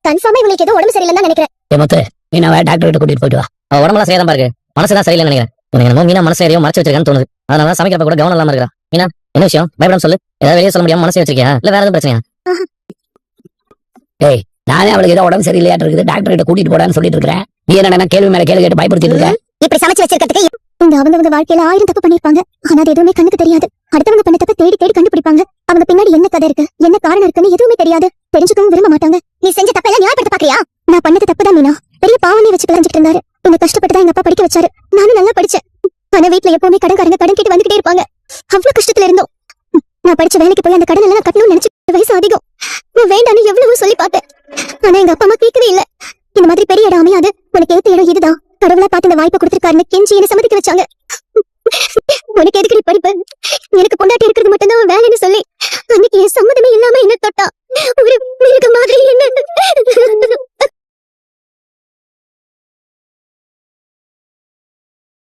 கன்ஃபார்மா இவங்களுக்கு ஏதோ உடம்பு சரியில்லைன்னு நினைக்கிறேன். முத்து நீ நான் டாக்டர் கிட்ட கூட்டிட்டு போயிட்டு வா. அவ உடம்பெல்லாம் சரியாதான் பாருக்கு, மனசுதான் சரியில்லைன்னு நினைக்கிறேன். எனக்கு என்னமோ மீனா மனசு எதையோ மறைச்சு வச்சிருக்கான்னு தோணுது. அதனால சமைக்கிறப்ப கூட கவனம் இல்லாம இருக்கா. மீனா என்ன விஷயம்? பயப்படாம சொல்லு. ஏதாவது வெளியே சொல்ல முடியாம மனசை வச்சிருக்கியா இல்ல வேற எதுவும் பிரச்சனையா? ஏய், நானே அவளுக்கு ஏதோ உடம்பு சரியில்லையாட்டு இருக்குது, டாக்டர் கிட்ட கூட்டிட்டு போடான்னு சொல்லிட்டு இருக்கேன். நீ என்ன கேள்வி மேல கேள்வி கேட்டு பயப்படுத்திட்டு இருக்க? இப்படி சமைச்சு வச்சிருக்கிறதுக்கு இந்த அவங்கவங்க வாழ்க்கையில 1000 தப்பு பண்ணிருப்பாங்க. ஆனா அது எதுவுமே கண்ணுக்கு தெரியாது. அடுத்தவங்க பண்ண தப்ப தேடி தேடி கண்டுபிடிப்பாங்க. அவங்க பின்னாடி என்ன கதை இருக்கு, என்ன காரணம் இருக்குன்னு எதுவுமே தெரியாது. தெரிஞ்சுக்கவும் விரும்ப மாட்டாங்க. நீ செஞ்ச தப்பெல்லாம் நியாயப்படுத்த பாக்குறியா? நான் பண்ணது தப்புதான் மீனா. பெரிய பாவனை வச்சு பிழைஞ்சிட்டு இருந்தாரு. என்ன கஷ்டப்பட்டுதான் எங்க அப்பா படிக்க வச்சாரு. நானும் நல்லா படிச்சேன். ஆனா வீட்டுல எப்பவுமே கடன்காரங்க கடன் கேட்டு வந்துகிட்டே இருப்பாங்க. அவ்வளவு கஷ்டத்துல இருந்தோம். நான் படிச்ச வேலைக்கு போய் அந்த கடன் எல்லாம் கட்டணும்னு நினைச்சு வயசு அதிகம். வேண்டான்னு எவ்வளவோ சொல்லி பார்த்தேன். ஆனா எங்க அப்பா அம்மா கேட்கவே இல்ல. இந்த மாதிரி பெரிய இடம் அமையாது, உனக்கு ஏத்த இடம் இதுதான், கடவுளா பார்த்து இந்த வாய்ப்பை கொடுத்திருக்காருன்னு கெஞ்சி என்ன சம்மதிக்க வச்சாங்க. உனக்கு எதுக்கு நீ படிப்பு, எனக்கு பொண்டாட்டி இருக்கிறது மட்டும்தான் வேலைன்னு சொல்லி அன்னைக்கு என் சம்மதமே இல்லாம என்ன தொட்டா. ஒரு மிருக மாதிரி என்ன